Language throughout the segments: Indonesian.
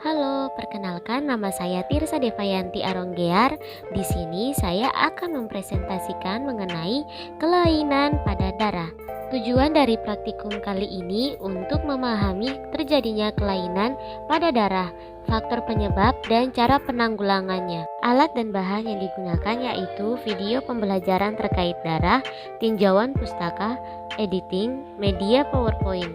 Halo, perkenalkan nama saya Tirsa Devayanti Aronggear. Di sini saya akan mempresentasikan mengenai kelainan pada darah. Tujuan dari praktikum kali ini untuk memahami terjadinya kelainan pada darah, faktor penyebab, dan cara penanggulangannya. Alat dan bahan yang digunakan yaitu video pembelajaran terkait darah, tinjauan pustaka, editing, media PowerPoint.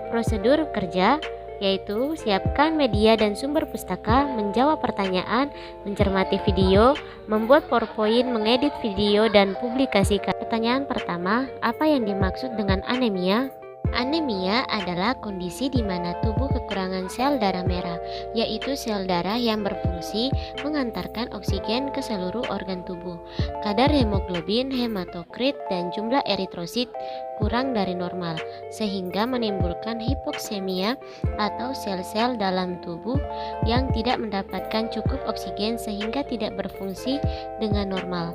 Prosedur kerja yaitu siapkan media dan sumber pustaka, menjawab pertanyaan, mencermati video, membuat PowerPoint, mengedit video, dan publikasikan. Pertanyaan pertama, apa yang dimaksud dengan anemia? Anemia adalah kondisi di mana tubuh kekurangan sel darah merah, yaitu sel darah yang berfungsi mengantarkan oksigen ke seluruh organ tubuh. Kadar hemoglobin, hematokrit, dan jumlah eritrosit kurang dari normal, sehingga menimbulkan hipoksemia atau sel-sel dalam tubuh yang tidak mendapatkan cukup oksigen sehingga tidak berfungsi dengan normal.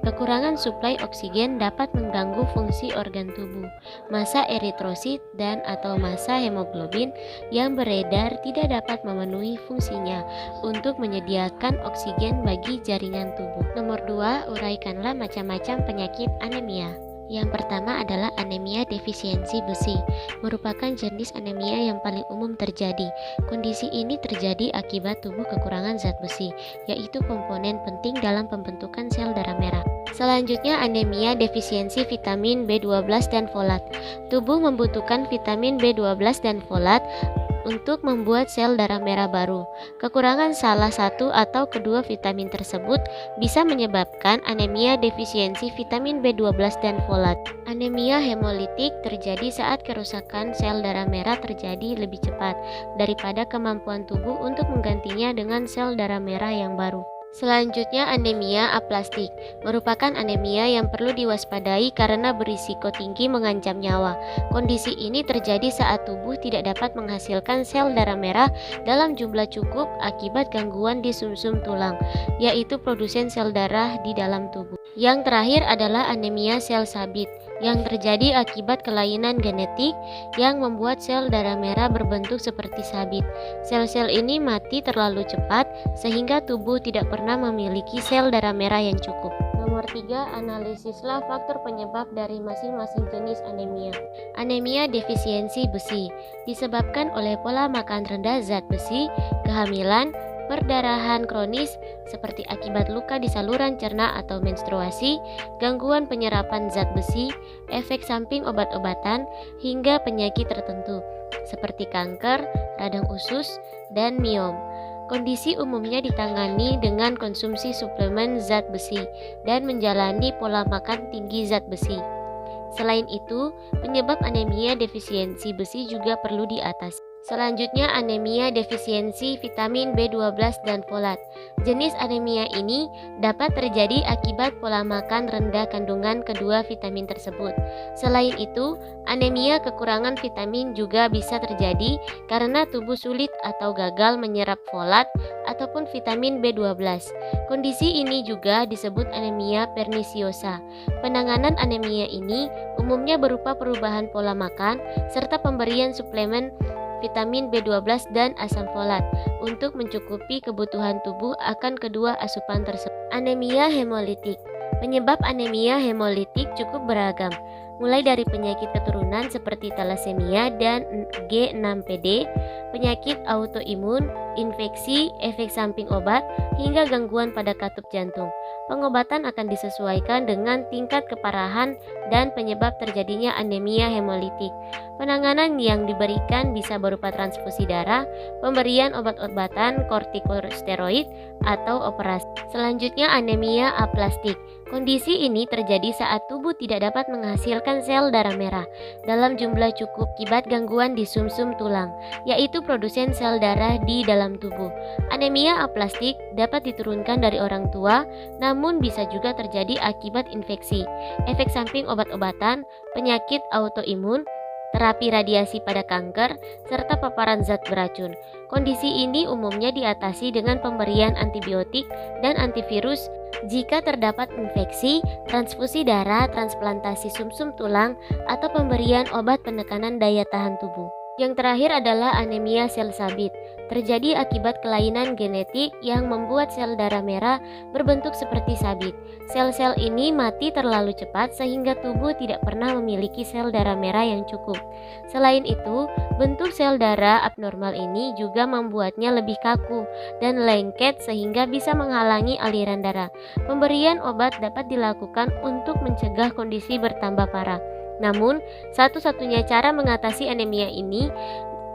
Kekurangan suplai oksigen dapat mengganggu fungsi organ tubuh. Massa eritrosit dan atau massa hemoglobin yang beredar tidak dapat memenuhi fungsinya untuk menyediakan oksigen bagi jaringan tubuh. Nomor 2, uraikanlah macam-macam penyakit anemia. Yang pertama adalah anemia defisiensi besi, merupakan jenis anemia yang paling umum terjadi. Kondisi ini terjadi akibat tubuh kekurangan zat besi, yaitu komponen penting dalam pembentukan sel darah merah. Selanjutnya anemia defisiensi vitamin B12 dan folat. Tubuh membutuhkan vitamin B12 dan folat untuk membuat sel darah merah baru. Kekurangan salah satu atau kedua vitamin tersebut bisa menyebabkan anemia defisiensi vitamin B12 dan folat. Anemia hemolitik terjadi saat kerusakan sel darah merah terjadi lebih cepat daripada kemampuan tubuh untuk menggantinya dengan sel darah merah yang baru. Selanjutnya anemia aplastik, merupakan anemia yang perlu diwaspadai karena berisiko tinggi mengancam nyawa. Kondisi ini terjadi saat tubuh tidak dapat menghasilkan sel darah merah dalam jumlah cukup akibat gangguan di sumsum tulang, yaitu produsen sel darah di dalam tubuh. Yang terakhir adalah anemia sel sabit, yang terjadi akibat kelainan genetik yang membuat sel darah merah berbentuk seperti sabit. Sel-sel ini mati terlalu cepat sehingga tubuh tidak pernah memiliki sel darah merah yang cukup. Nomor 3, analisislah faktor penyebab dari masing-masing jenis anemia. Anemia defisiensi besi disebabkan oleh pola makan rendah zat besi, kehamilan, perdarahan kronis seperti akibat luka di saluran cerna atau menstruasi, gangguan penyerapan zat besi, efek samping obat-obatan, hingga penyakit tertentu seperti kanker, radang usus, dan miom. Kondisi umumnya ditangani dengan konsumsi suplemen zat besi dan menjalani pola makan tinggi zat besi. Selain itu, penyebab anemia defisiensi besi juga perlu diatasi. Selanjutnya anemia defisiensi vitamin B12 dan folat. Jenis anemia ini dapat terjadi akibat pola makan rendah kandungan kedua vitamin tersebut. Selain itu, anemia kekurangan vitamin juga bisa terjadi karena tubuh sulit atau gagal menyerap folat ataupun vitamin B12. Kondisi ini juga disebut anemia pernisiosa. Penanganan anemia ini umumnya berupa perubahan pola makan serta pemberian suplemen vitamin B12 dan asam folat untuk mencukupi kebutuhan tubuh akan kedua asupan tersebut. Anemia hemolitik. Penyebab anemia hemolitik cukup beragam, mulai dari penyakit keturunan seperti talasemia dan G6PD, penyakit autoimun, infeksi, efek samping obat, hingga gangguan pada katup jantung. Pengobatan akan disesuaikan dengan tingkat keparahan dan penyebab terjadinya anemia hemolitik. Penanganan yang diberikan bisa berupa transfusi darah, pemberian obat-obatan kortikosteroid, atau operasi. Selanjutnya anemia aplastik. Kondisi ini terjadi saat tubuh tidak dapat menghasilkan sel darah merah dalam jumlah cukup akibat gangguan di sumsum tulang, yaitu produsen sel darah di dalam tubuh. Anemia aplastik dapat diturunkan dari orang tua, namun bisa juga terjadi akibat infeksi, efek samping obat-obatan, penyakit autoimun, terapi radiasi pada kanker, serta paparan zat beracun. Kondisi ini umumnya diatasi dengan pemberian antibiotik dan antivirus jika terdapat infeksi, transfusi darah, transplantasi sumsum tulang, atau pemberian obat penekanan daya tahan tubuh. Yang terakhir adalah anemia sel sabit. terjadi akibat kelainan genetik yang membuat sel darah merah berbentuk seperti sabit. Sel-sel ini mati terlalu cepat sehingga tubuh tidak pernah memiliki sel darah merah yang cukup. Selain itu, bentuk sel darah abnormal ini juga membuatnya lebih kaku dan lengket sehingga bisa menghalangi aliran darah. Pemberian obat dapat dilakukan untuk mencegah kondisi bertambah parah. Namun, satu-satunya cara mengatasi anemia ini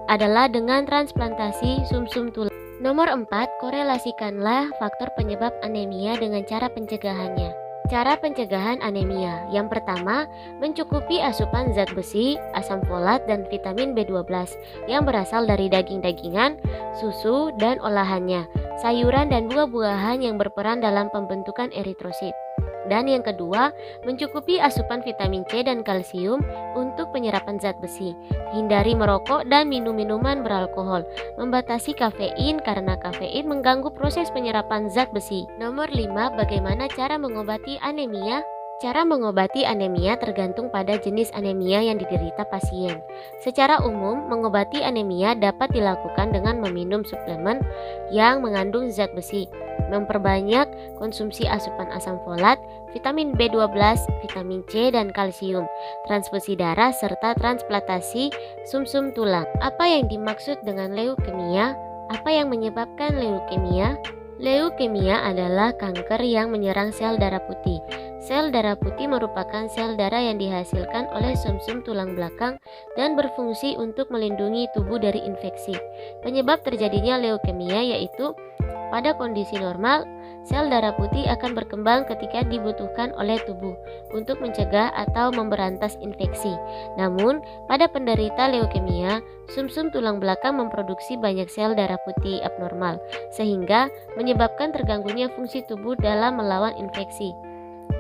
adalah dengan transplantasi sumsum tulang. Nomor 4, korelasikanlah faktor penyebab anemia dengan cara pencegahannya. Cara pencegahan anemia. Yang pertama, mencukupi asupan zat besi, asam folat, dan vitamin B12 yang berasal dari daging-dagingan, susu, dan olahannya, sayuran dan buah-buahan yang berperan dalam pembentukan eritrosit. Dan yang kedua, mencukupi asupan vitamin C dan kalsium untuk penyerapan zat besi. Hindari merokok dan minum minuman beralkohol. Membatasi kafein karena kafein mengganggu proses penyerapan zat besi. Nomor 5, bagaimana cara mengobati anemia? Cara mengobati anemia tergantung pada jenis anemia yang diderita pasien. Secara umum, mengobati anemia dapat dilakukan dengan meminum suplemen yang mengandung zat besi, memperbanyak konsumsi asupan asam folat, vitamin B12, vitamin C, dan kalsium, transfusi darah, serta transplantasi sumsum tulang. Apa yang dimaksud dengan leukemia? Apa yang menyebabkan leukemia? Leukemia adalah kanker yang menyerang sel darah putih. Sel darah putih merupakan sel darah yang dihasilkan oleh sumsum tulang belakang dan berfungsi untuk melindungi tubuh dari infeksi. Penyebab terjadinya leukemia yaitu pada kondisi normal, sel darah putih akan berkembang ketika dibutuhkan oleh tubuh untuk mencegah atau memberantas infeksi. Namun, pada penderita leukemia, sumsum tulang belakang memproduksi banyak sel darah putih abnormal, sehingga menyebabkan terganggunya fungsi tubuh dalam melawan infeksi.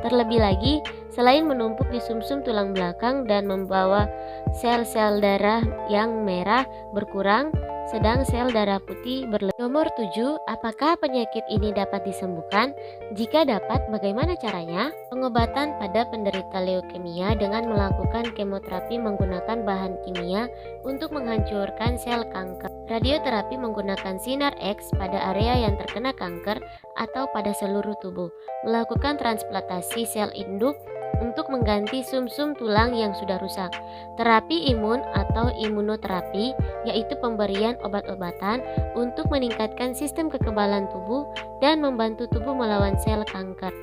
Terlebih lagi, selain menumpuk di sumsum tulang belakang dan membawa sel-sel darah yang merah berkurang, sedang sel darah putih berlebih. Nomor 7, apakah penyakit ini dapat disembuhkan? Jika dapat, bagaimana caranya? Pengobatan pada penderita leukemia dengan melakukan kemoterapi menggunakan bahan kimia untuk menghancurkan sel kanker. Radioterapi menggunakan sinar X pada area yang terkena kanker atau pada seluruh tubuh. Melakukan transplantasi sel induk untuk mengganti sumsum tulang yang sudah rusak. Terapi imun atau imunoterapi yaitu pemberian obat-obatan untuk meningkatkan sistem kekebalan tubuh dan membantu tubuh melawan sel kanker.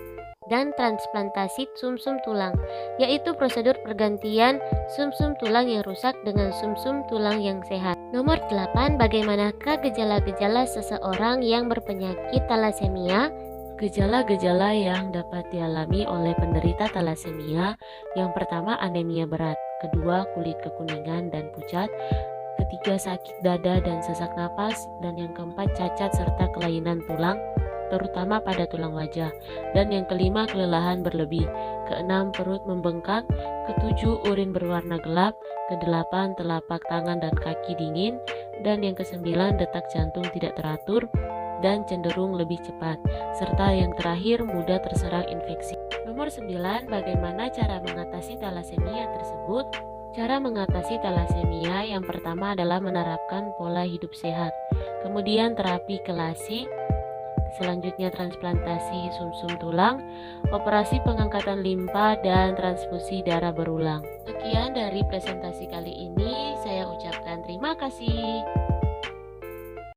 Dan transplantasi sumsum tulang yaitu prosedur pergantian sumsum tulang yang rusak dengan sumsum tulang yang sehat. Nomor 8, bagaimanakah gejala-gejala seseorang yang berpenyakit talasemia? Gejala-gejala yang dapat dialami oleh penderita talasemia, yang pertama anemia berat, kedua kulit kekuningan dan pucat, ketiga sakit dada dan sesak napas, dan yang keempat cacat serta kelainan tulang, terutama pada tulang wajah, dan yang kelima kelelahan berlebih, keenam perut membengkak, ketujuh urin berwarna gelap, kedelapan telapak tangan dan kaki dingin, dan yang kesembilan detak jantung tidak teratur dan cenderung lebih cepat, serta yang terakhir mudah terserang infeksi. Nomor 9, bagaimana cara mengatasi talasemia tersebut? Cara mengatasi talasemia yang pertama adalah menerapkan pola hidup sehat, kemudian terapi kelasi, selanjutnya transplantasi sumsum tulang, operasi pengangkatan limpa, dan transfusi darah berulang. Sekian dari presentasi kali ini, saya ucapkan terima kasih.